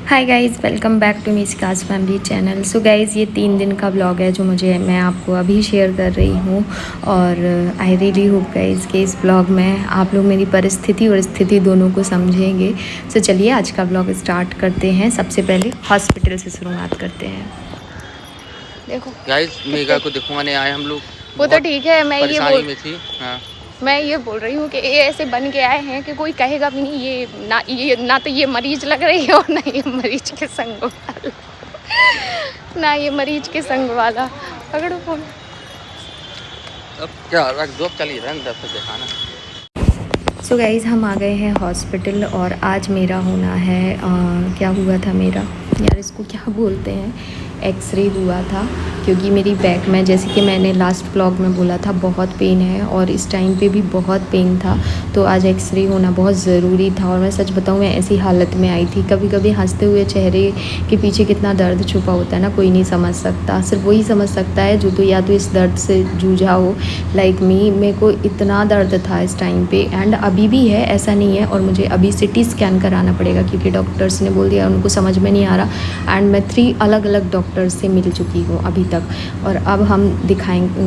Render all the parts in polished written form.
Hi guys, welcome back to मिसकाज family channel. So guys, ये 3 दिन का ब्लॉग है जो मैं आपको अभी शेयर कर रही हूँ। और आई रियली होप गाइज़ कि इस ब्लॉग में आप लोग मेरी परिस्थिति और स्थिति दोनों को समझेंगे। सो चलिए आज का ब्लॉग स्टार्ट करते हैं। सबसे पहले हॉस्पिटल से शुरुआत करते हैं। देखो गाइस, मेगा को दिखवाने आए हम लोग। वो तो बहुत ठीक है, परेशानी में थी। हाँ, मैं ये बोल रही हूँ कि ये ऐसे बन के आए हैं कि कोई कहेगा भी नहीं ये ना तो ये मरीज लग रही है और ना ये मरीज के संग वाला ना ये मरीज के संग वाला। पकड़ो फोन। अब क्या रख दो, अब चलिए रंग दफ्तर दिखाना। सो गाइज़, हम आ गए हैं हॉस्पिटल और आज मेरा होना है क्या हुआ था मेरा, यार इसको क्या बोलते हैं, एक्सरे हुआ था। क्योंकि मेरी बैक में, जैसे कि मैंने लास्ट व्लॉग में बोला था, बहुत पेन है और इस टाइम पे भी बहुत पेन था। तो आज एक्सरे होना बहुत ज़रूरी था। और मैं सच बताऊँ, मैं ऐसी हालत में आई थी। कभी कभी हंसते हुए चेहरे के पीछे कितना दर्द छुपा होता है ना, कोई नहीं समझ सकता। सिर्फ वही समझ सकता है जो तो या तो इस दर्द से जूझा हो, लाइक मी। मेरे को इतना दर्द था इस टाइम पे, एंड अभी भी है, ऐसा नहीं है। और मुझे अभी सिटी स्कैन कराना पड़ेगा क्योंकि डॉक्टर्स ने बोल दिया, उनको समझ में नहीं आ रहा। एंड मैं 3 अलग अलग डॉक्टर्स से मिल चुकी हूँ अभी तक। और अब हम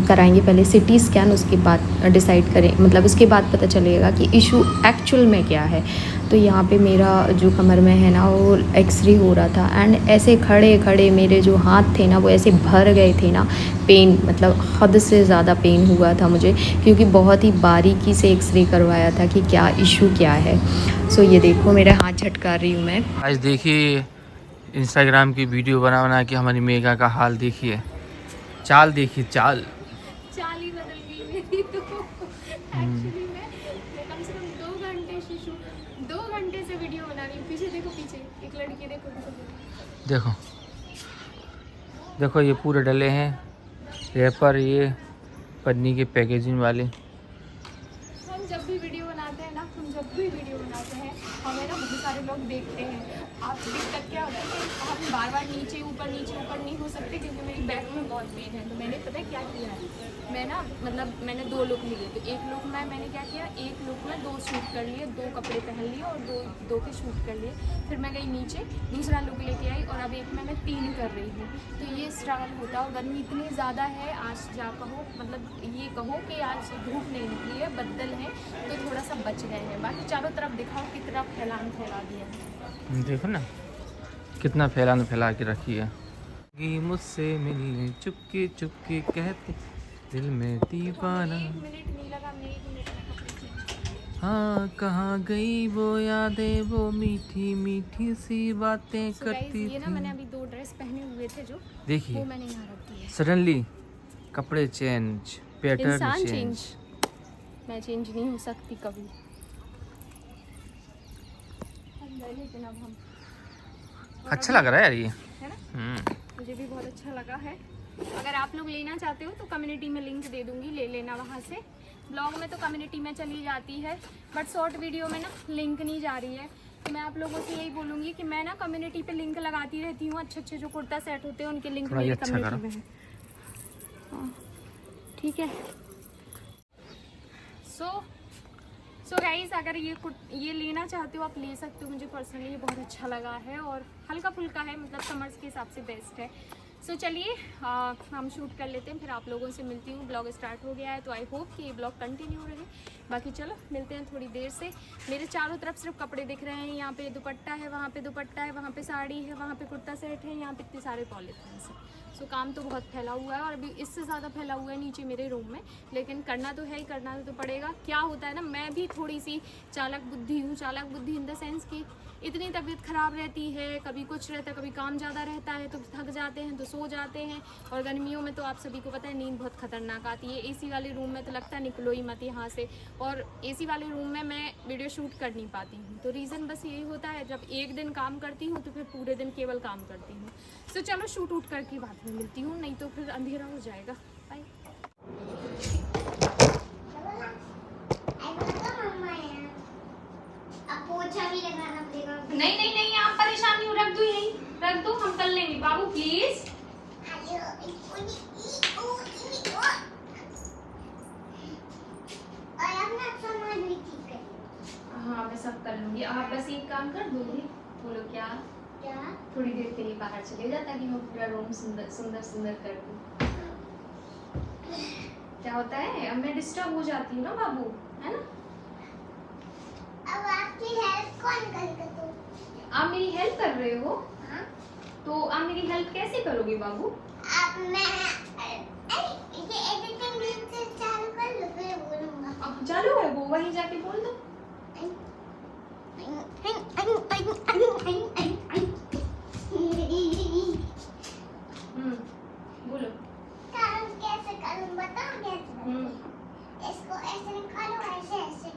कराएंगे पहले सिटी स्कैन, उसके बाद डिसाइड करें, मतलब उसके बाद पता चलेगा कि इशू एक्चुअल में क्या है। तो यहाँ पे मेरा जो कमर में है ना, वो एक्सरे हो रहा था। एंड ऐसे खड़े खड़े मेरे जो हाथ थे ना, वो ऐसे भर गए थे ना। पेन, मतलब हद से ज़्यादा पेन हुआ था मुझे, क्योंकि बहुत ही बारीकी से एक्सरे करवाया था कि क्या इशू क्या है। सो ये देखो, मेरे हाथ झटका रही हूँ मैं। आज देखिए, इंस्टाग्राम की वीडियो बना बना के हमारी मेगा का हाल देखिए। चाल देखिए, चाल ही बदल गई मेरी तो। एक्चुअली मैं कम से कम 2 घंटे से वीडियो बना रही हूँ। पीछे देखो, पीछे एक लड़की, देखो देखो देखो, ये पूरे डले हैं रैपर, ये पन्नी के पैकेजिंग वाले। हम जब भी वीडियो बनाते हैं ना, हमें ना बहुत सारे लोग देखते हैं। आप दिक्कत क्या होता है कि हम बार बार नीचे ऊपर नहीं हो सकते, क्योंकि मेरी बैक में बहुत पेन है। तो मैंने पता है क्या किया है, मैं ना, मतलब मैंने 2 लुक लिए। तो एक लुक में मैंने क्या किया, एक लुक में 2 शूट कर लिए, 2 कपड़े पहन लिए और दो के शूट कर लिए। फिर मैं गई नीचे, दूसरा लुक लेके आई, और अब एक में मैं 3 कर रही हूँ। तो ये स्ट्रगल होता है। और गर्मी इतनी ज़्यादा है आज, जा कहो, मतलब ये कहो कि आज धूप नहीं निकली है, बदल है, तो थोड़ा सा बच गए हैं। बाकी चारों तरफ दिखाओ कितना फैला दिया है। देखो ना, कितना फैला के रखी है। मुझसे मिलने चुपके चुपके कहते दिल में दीवाना। 1 मिनट नहीं लगा, मैं 1 मिनट में कपड़े चेंज। हाँ, कहाँ गई वो यादें, वो मीठी मीठी सी बातें करती ये ना, थी। मैंने अभी 2 ड्रेस पहने हुए थे जो, देखिए, वो मैंने यहाँ रख दिए। सडनली कपड़े चेंज, पैटर्न इंसान चेंज। मैं चेंज नहीं हो सकती कभी। लेकिन अब हम, अच्छा लग रहा है यार ये। है ना, मुझे भी बहुत अच्छा लगा है। अगर आप लोग लेना चाहते हो तो कम्युनिटी में लिंक दे दूंगी, ले लेना वहाँ से। ब्लॉग में तो कम्युनिटी में चली जाती है, बट शॉर्ट वीडियो में ना लिंक नहीं जा रही है। तो मैं आप लोगों से यही बोलूँगी कि मैं ना कम्युनिटी पे लिंक लगाती रहती हूँ। अच्छे जो कुर्ता सेट होते हैं उनके लिंक मेरी अच्छा कम्युनिटी में है। हाँ, ठीक है। सो गाइस, अगर ये लेना चाहते हो आप ले सकते हो। मुझे पर्सनली ये बहुत अच्छा लगा है और हल्का फुल्का है, मतलब समर्स के हिसाब से बेस्ट है। सो चलिए हम शूट कर लेते हैं, फिर आप लोगों से मिलती हूँ। ब्लॉग स्टार्ट हो गया है, तो आई होप कि ये ब्लॉग कंटिन्यू रहे। बाकी चलो मिलते हैं थोड़ी देर से। मेरे चारों तरफ सिर्फ कपड़े दिख रहे हैं। यहाँ पे दुपट्टा है, वहाँ पे दुपट्टा है, वहाँ पे साड़ी है, वहाँ पे कुर्ता सेट है, यहाँ पे इतने सारे पॉलिथिन है। सो काम तो बहुत फैला हुआ है, और अभी इससे ज़्यादा फैला हुआ है नीचे मेरे रूम में। लेकिन करना तो है ही, करना तो पड़ेगा। क्या होता है ना, मैं भी थोड़ी सी चालाक बुद्धि हूँ। चालाक बुद्धि इन द सेंस कि इतनी तबीयत ख़राब रहती है, कभी कुछ रहता है, कभी काम ज़्यादा रहता है, तो थक जाते हैं तो सो जाते हैं। और गर्मियों में तो आप सभी को पता है, नींद बहुत खतरनाक आती है। एसी वाले रूम में तो लगता है निकलो ही मत यहाँ से। और एसी वाले रूम में मैं वीडियो शूट कर नहीं पाती हूँ। तो रीज़न बस यही होता है, जब एक दिन काम करती हूँ तो फिर पूरे दिन केवल काम करती हूँ। तो चलो शूट उठ करके बाद में मिलती हूँ, नहीं तो फिर अंधेरा हो जाएगा। बाय। नहीं नहीं नहीं, आप परेशान नहीं हो, रख दो यहीं, रख दो, हम कर लेंगे। बाबू प्लीज। हाँ मैं सब कर लूंगी, आप बस एक काम कर दोगे। बोलो क्या? क्या? थोड़ी देर के लिए बाहर चले जा ताकि मैं पूरा रूम सुंदर सुंदर सुंदर कर दूँ। क्या होता है, अब मैं डिस्टर्ब हो जाती हूँ ना बाबू, है ना? अब आपकी हेल्प कौन करेगा? तो आप मेरी हेल्प कर रहे हो? हाँ? तो आप मेरी हेल्प कैसे करोगे बाबू? अब मैं ये एडिटिंग से चालू कर लो, फिर बोलूँगा। अब चालू है वो, वहीं जाके बोल दो। बोलो। करूँ कैसे करूँ बताओ कैसे? इसको ऐसे निकालो, ऐसे ऐसे।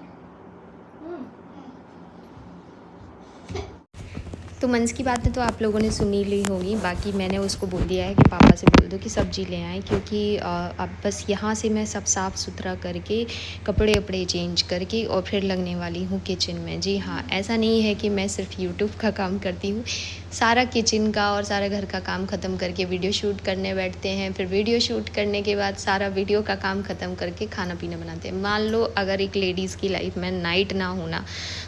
तो मंस की बातें तो आप लोगों ने सुनी ली होगी, बाकी मैंने उसको बोल दिया है कि पापा से बोल दो कि सब्जी ले आएँ, क्योंकि अब बस यहाँ से मैं सब साफ़ सुथरा करके कपड़े वपड़े चेंज करके और फिर लगने वाली हूँ किचन में। जी हाँ, ऐसा नहीं है कि मैं सिर्फ यूट्यूब का काम करती हूँ, सारा किचन का और सारा घर का काम ख़त्म करके वीडियो शूट करने बैठते हैं। फिर वीडियो शूट करने के बाद सारा वीडियो का काम ख़त्म करके खाना पीना बनाते हैं। मान लो अगर एक लेडीज़ की लाइफ में नाइट ना होना,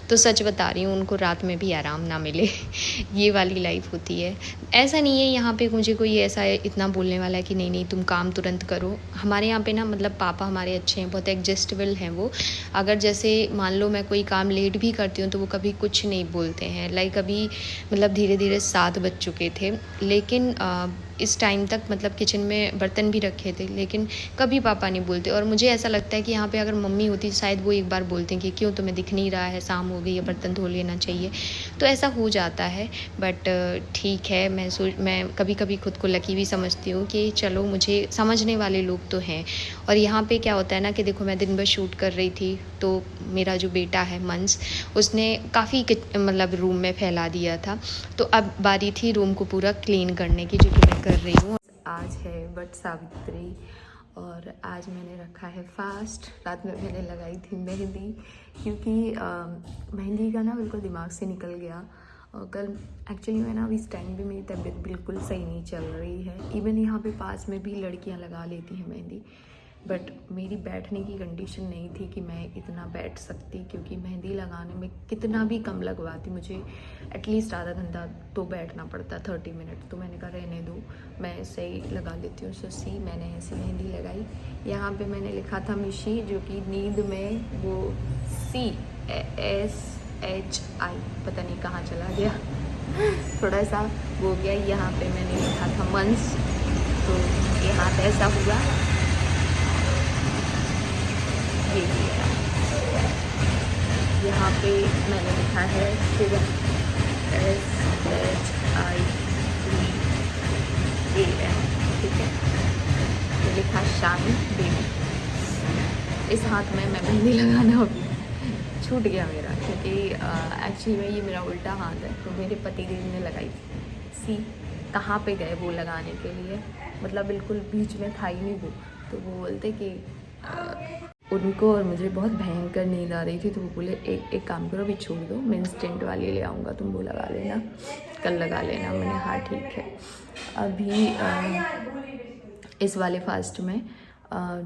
तो सच बता रही हूँ उनको रात में भी आराम ना मिले। ये वाली लाइफ होती है। ऐसा नहीं है यहाँ पे मुझे कोई ऐसा इतना बोलने वाला है कि नहीं नहीं तुम काम तुरंत करो। हमारे यहाँ पे ना मतलब पापा हमारे अच्छे हैं, बहुत एडजस्टेबल हैं वो। अगर जैसे मान लो मैं कोई काम लेट भी करती हूँ तो वो कभी कुछ नहीं बोलते हैं। लाइक अभी मतलब धीरे धीरे 7 बज चुके थे, लेकिन इस टाइम तक मतलब किचन में बर्तन भी रखे थे, लेकिन कभी पापा नहीं बोलते। और मुझे ऐसा लगता है कि यहाँ पे अगर मम्मी होती शायद वो एक बार बोलते हैं कि क्यों तुम्हें दिख नहीं रहा है, शाम हो गई है, बर्तन धो लेना चाहिए। तो ऐसा हो जाता है, बट ठीक है। मैं कभी कभी खुद को लकी भी समझती हूँ कि चलो मुझे समझने वाले लोग तो हैं। और यहाँ पे क्या होता है ना कि देखो मैं दिन भर शूट कर रही थी, तो मेरा जो बेटा है मंस, उसने काफ़ी मतलब रूम में फैला दिया था। तो अब बारी थी रूम को पूरा क्लीन करने की, जो कि मैं कर रही हूँ। आज है वट सावित्री और आज मैंने रखा है फास्ट। रात में मैंने लगाई थी मेहंदी, क्योंकि मेहंदी का ना बिल्कुल दिमाग से निकल गया। और कल एक्चुअली मैं ना इस टाइम भी मेरी तबीयत बिल्कुल सही नहीं चल रही है। इवन यहाँ पे पास में भी लड़कियाँ लगा लेती हैं मेहंदी, बट मेरी बैठने की कंडीशन नहीं थी कि मैं इतना बैठ सकती, क्योंकि मेहंदी लगाने में कितना भी कम लगवाती मुझे एटलीस्ट आधा घंटा तो बैठना पड़ता, 30 मिनट। तो मैंने कहा रहने दो, मैं ऐसे ही लगा लेती हूँ। सो सी मैंने ऐसी मेहंदी लगाई। यहाँ पे मैंने लिखा था मिशी, जो कि नींद में वो CSHI पता नहीं कहाँ चला गया, थोड़ा सा वो गया। यहाँ पे मैंने लिखा था मंस, तो ये हाथ ऐसा हुआ। यहाँ पे मैंने लिखा है शिवम, SHIVAM, ठीक है। ये लिखा शामी बेबी। इस हाथ में मैं मेहंदी लगाना अभी छूट गया मेरा, क्योंकि एक्चुअली में ये मेरा उल्टा हाथ है। तो मेरे पतिदेव ने लगाई थी। सी कहाँ पे गए वो लगाने के लिए, मतलब बिल्कुल बीच में था ही नहीं वो। तो वो बोलते कि उनको और मुझे बहुत भयंकर नींद आ रही थी, तो वो बोले एक काम करो, अभी छोड़ दो, मैं इंस्टेंट वाली ले आऊँगा, तुम वो लगा लेना, कल लगा लेना। मैंने हाँ ठीक है। अभी इस वाले फास्ट में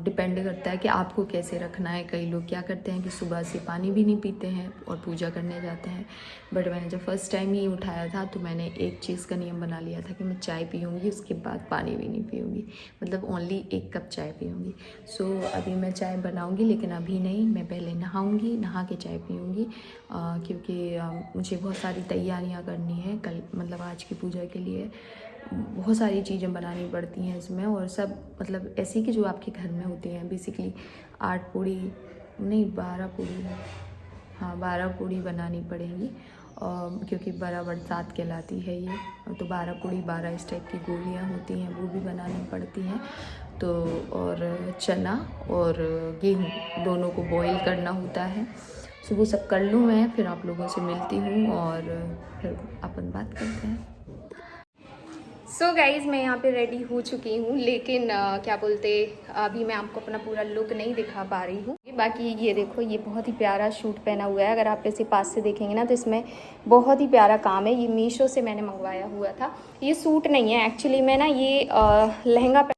डिपेंड करता है कि आपको कैसे रखना है। कई लोग क्या करते हैं कि सुबह से पानी भी नहीं पीते हैं और पूजा करने जाते हैं, बट मैंने जब फर्स्ट टाइम ही उठाया था तो मैंने एक चीज़ का नियम बना लिया था कि मैं चाय पीऊँगी, उसके बाद पानी भी नहीं पीऊँगी, मतलब ओनली 1 कप चाय पीऊँगी। सो अभी मैं चाय बनाऊँगी, लेकिन अभी नहीं, मैं पहले नहाऊँगी, नहा के चाय पीऊँगी, क्योंकि मुझे बहुत सारी तैयारियाँ करनी है कल, मतलब आज की पूजा के लिए। बहुत सारी चीज़ें बनानी पड़ती हैं इसमें, और सब मतलब ऐसी कि जो आपके घर में होती हैं। बेसिकली 8 पूड़ी नहीं 12 पूड़ी, हाँ 12 पूड़ी बनानी पड़ेंगी, क्योंकि बड़ा बरसात कहलाती है ये। तो 12 पूड़ी, 12 इस टाइप की गोलियाँ होती हैं, वो भी बनानी पड़ती हैं। तो और चना और गेहूँ दोनों को बॉईल करना होता है। सो वो सब कर लूँ मैं, फिर आप लोगों से मिलती हूँ और फिर अपन बात करते हैं। सो गाइज़ मैं यहाँ पे रेडी हो चुकी हूँ, लेकिन क्या बोलते, अभी मैं आपको अपना पूरा लुक नहीं दिखा पा रही हूँ। बाकी ये देखो, ये बहुत ही प्यारा सूट पहना हुआ है। अगर आप इसे पास से देखेंगे ना तो इसमें बहुत ही प्यारा काम है। ये मीशो से मैंने मंगवाया हुआ था। ये सूट नहीं है एक्चुअली में ना, ये लहंगा।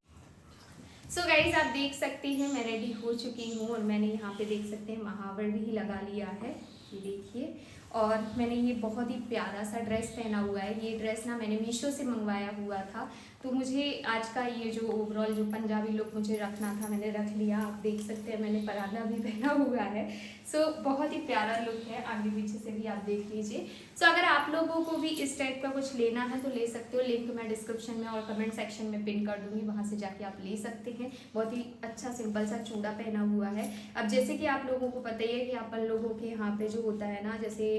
सो गाइज़ आप देख सकती हैं मैं रेडी हो चुकी हूँ, और मैंने यहाँ पे देख सकते हैं महावर भी लगा लिया है, ये देखिए। और मैंने ये बहुत ही प्यारा सा ड्रेस पहना हुआ है। ये ड्रेस ना मैंने मीशो से मंगवाया हुआ था, तो मुझे आज का ये जो ओवरऑल जो पंजाबी लुक मुझे रखना था, मैंने रख लिया। आप देख सकते हैं मैंने परांदा भी पहना हुआ है। सो बहुत ही प्यारा लुक है, आगे पीछे से भी आप देख लीजिए। सो अगर आप लोगों को भी इस टाइप का कुछ लेना है तो ले सकते हो, लिंक मैं डिस्क्रिप्शन में और कमेंट सेक्शन में पिन कर दूंगी, वहाँ से जाके आप ले सकते हैं। बहुत ही अच्छा सिंपल सा चूड़ा पहना हुआ है। अब जैसे कि आप लोगों को पता ही है कि अपन लोगों के यहाँ पे जो होता है ना, जैसे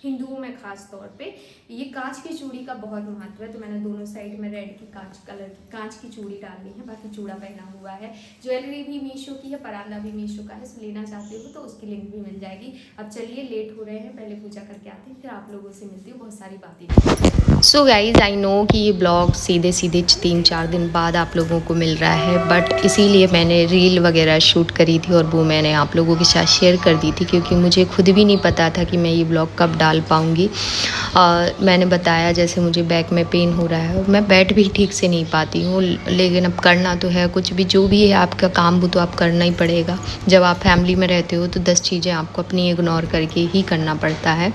हिंदुओं में खास तौर पे ये कांच की चूड़ी का बहुत महत्व है, तो मैंने दोनों साइड में रेड की कांच कलर की कांच की चूड़ी डालनी है। बाकी चूड़ा पहना हुआ है। ज्वेलरी भी मीशो की है, परांदा भी मीशो का है। सो लेना चाहते हो तो उसकी लिंक भी मिल जाएगी। अब चलिए, लेट हो रहे हैं, पहले पूजा करके आते हैं, फिर आप लोगों से मिलती हूँ, बहुत सारी बातें। सो गाइज, आई नो कि ये ब्लॉग सीधे 3-4 दिन बाद आप लोगों को मिल रहा है, बट इसीलिए मैंने रील वगैरह शूट करी थी और वो मैंने आप लोगों के साथ शेयर कर दी थी, क्योंकि मुझे खुद भी नहीं पता था कि मैं ये ब्लॉग कब डाल पाऊँगी। मैंने बताया जैसे मुझे बैक में पेन हो रहा है, मैं बैठ भी ठीक से नहीं पाती हूँ, लेकिन अब करना तो है। कुछ भी जो भी है आपका काम, वो तो आप करना ही पड़ेगा। जब आप फैमिली में रहते हो तो 10 चीज़ें आपको अपनी इग्नोर करके ही करना पड़ता है।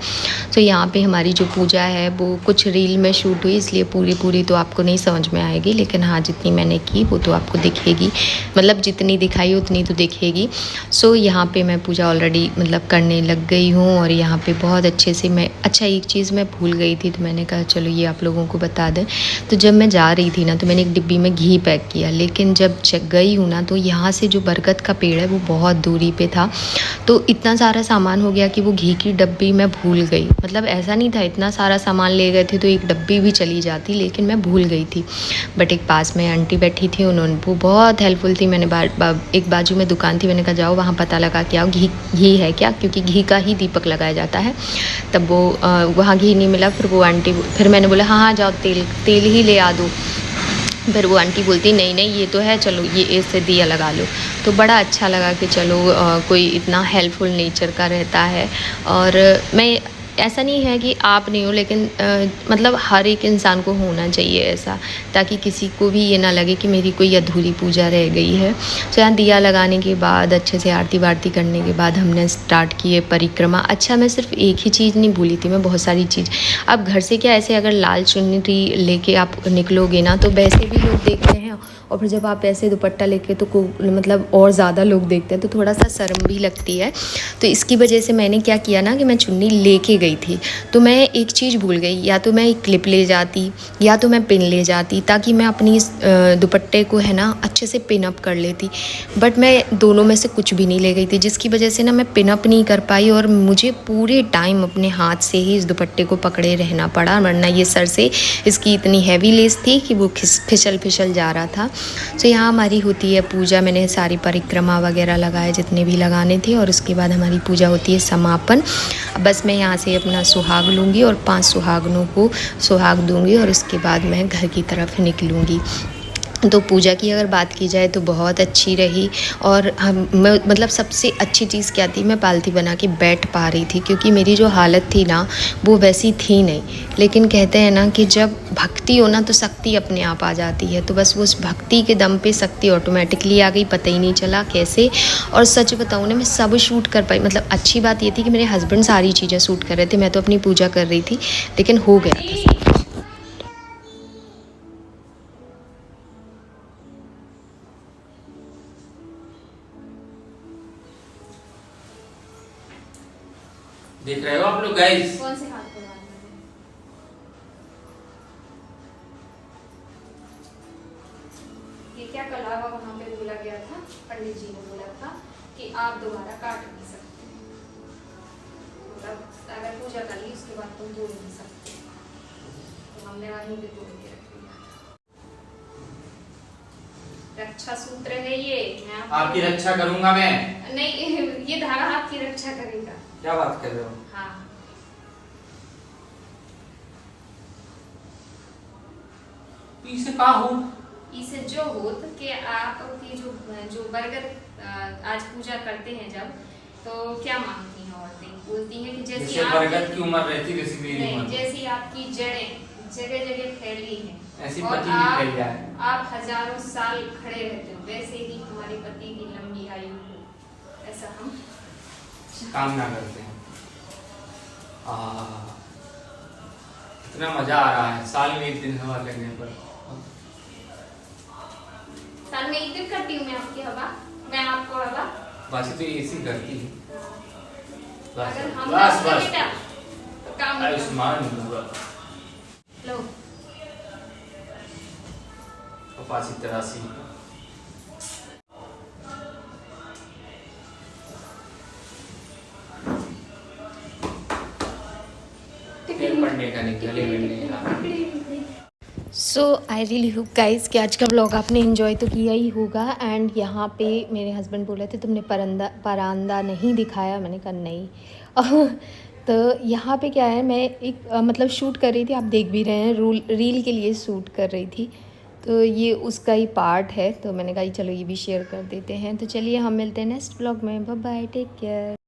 तो यहाँ पे हमारी जो पूजा है वो कुछ रील में शूट हुई, इसलिए पूरी तो आपको नहीं समझ में आएगी, लेकिन हाँ जितनी मैंने की वो तो आपको दिखेगी, मतलब जितनी दिखाई उतनी तो दिखेगी। सो यहाँ पे मैं पूजा ऑलरेडी मतलब करने लग गई हूँ, और यहाँ पे बहुत अच्छे से मैं एक चीज़ मैं भूल गई थी, तो मैंने कहा चलो ये आप लोगों को बता दें। तो जब मैं जा रही थी ना, तो मैंने एक डिब्बी में घी पैक किया, लेकिन जब गई हूँ ना, तो यहाँ से जो बरगद का पेड़ है वो बहुत दूरी पे था, तो इतना सारा सामान हो गया कि वो घी की डब्बी मैं भूल गई। मतलब ऐसा नहीं था, इतना सारा सामान ले गए थे तो एक डब्बी भी चली जाती, लेकिन मैं भूल गई थी। बट एक पास में आंटी बैठी थी, उन्होंने वो बहुत हेल्पफुल थी। मैंने एक बाजू में दुकान थी, मैंने कहा जाओ वहाँ पता लगा के आओ घी है क्या, क्योंकि घी का ही दीपक लगाया जाता है। तब वो वहाँ घी नहीं मिला, फिर मैंने बोला हाँ जाओ तेल ही ले आ दो। फिर वो आंटी बोलती नहीं ये तो है, चलो ये इससे दिया लगा लो। तो बड़ा अच्छा लगा कि चलो कोई इतना हेल्पफुल नेचर का रहता है। और मैं ऐसा नहीं है कि आप नहीं हो, लेकिन मतलब हर एक इंसान को होना चाहिए ऐसा, ताकि किसी को भी ये ना लगे कि मेरी कोई अधूरी पूजा रह गई है। तो यहाँ दिया लगाने के बाद अच्छे से आरती वारती करने के बाद हमने स्टार्ट किए परिक्रमा। अच्छा, मैं सिर्फ एक ही चीज़ नहीं भूली थी, मैं बहुत सारी चीज़। आप घर से क्या ऐसे अगर लाल चुन्नी लेके आप निकलोगे ना, तो वैसे भी लोग देखते हैं, और फिर जब आप ऐसे दुपट्टा लेके तो मतलब और ज़्यादा लोग देखते हैं, तो थोड़ा सा शर्म भी लगती है। तो इसकी वजह से मैंने क्या किया ना कि मैं चुन्नी लेके गई थी, तो मैं एक चीज़ भूल गई, या तो मैं एक क्लिप ले जाती या तो मैं पिन ले जाती, ताकि मैं अपनी दुपट्टे को है ना अच्छे से पिन अप कर लेती। बट मैं दोनों में से कुछ भी नहीं ले गई थी, जिसकी वजह से ना मैं पिन अप नहीं कर पाई, और मुझे पूरे टाइम अपने हाथ से ही इस दुपट्टे को पकड़े रहना पड़ा, वरना ये सर से इसकी इतनी हैवी लेस थी कि वो फिसल जा रहा था। तो यहाँ हमारी होती है पूजा, मैंने सारी परिक्रमा वगैरह लगाए जितने भी लगाने थे, और उसके बाद हमारी पूजा होती है समापन। बस मैं यहाँ से अपना सुहाग लूँगी और 5 सुहागनों को सुहाग दूँगी, और उसके बाद मैं घर की तरफ निकलूँगी। तो पूजा की अगर बात की जाए तो बहुत अच्छी रही। और मतलब सबसे अच्छी चीज़ क्या थी, मैं पालथी बना के बैठ पा रही थी, क्योंकि मेरी जो हालत थी ना वो वैसी थी नहीं। लेकिन कहते हैं ना कि जब भक्ति हो ना तो शक्ति अपने आप आ जाती है, तो बस उस भक्ति के दम पे शक्ति ऑटोमेटिकली आ गई, पता ही नहीं चला कैसे। और सच बताऊँ ना, मैं सब शूट कर पाई। मतलब अच्छी बात ये थी कि मेरे हस्बैंड सारी चीज़ें शूट कर रहे थे, मैं तो अपनी पूजा कर रही थी, लेकिन हो गया था। देख रहे हो आप लोग गाइस? कौन से हाथ पर बांधना है? ये क्या कलावा वहाँ पे बोला गया था, पंडित जी ने बोला था कि आप दोबारा काट नहीं सकते, मतलब अगर पूजा कर ली उसके बाद तुम तोड़ नहीं सकते, तो हमने वहीं पे तोड़ के रख दिया। रक्षा सूत्र है ये, मैं आपकी रक्षा करूंगा मैं। नहीं, ये धागा आपकी रक्षा करेगा। क्या बात कर रहे हो? हाँ, इसे कहा हो? इसे जो हो तो कि आपकी जो बरगद आज पूजा करते हैं जब, तो क्या मांगती हैं औरतें? बोलती हैं कि जैसे बरगद की उम्र रहती वैसी मेरी उम्र, जैसी आपकी जड़ें जगह जगह फैली हैं, ऐसी और पति की फैल जाए, आप हजारों साल खड़े रहते हो, वैसे ही हमारे पति की लंबी आयु हो, ऐसा हम कामना करते हैं। इतना मजा आ रहा है साल में एक दिन हवा लगने पर। साल में एक दिन करती हूँ मैं आपकी हवा, मैं आपको हवा। बाकी तो एसी करती है। अगर हम बस करते बस बेटा, तो काम आयुष्मान हुआ लो। पासी तरासी। पढ़ने का नहीं, गले मिलने का। सो आई रियली होप गाइस कि आज का व्लॉग आपने इन्जॉय तो किया ही होगा। एंड यहाँ पे मेरे हस्बैंड बोले थे तुमने परांदा नहीं दिखाया, मैंने कहा नहीं। तो यहाँ पे क्या है, मैं एक मतलब शूट कर रही थी, आप देख भी रहे हैं, रील के लिए शूट कर रही थी। तो ये उसका ही पार्ट है, तो मैंने कहा चलो ये भी शेयर कर देते हैं। तो चलिए हम मिलते हैं नेक्स्ट व्लॉग में। Bye bye, take care.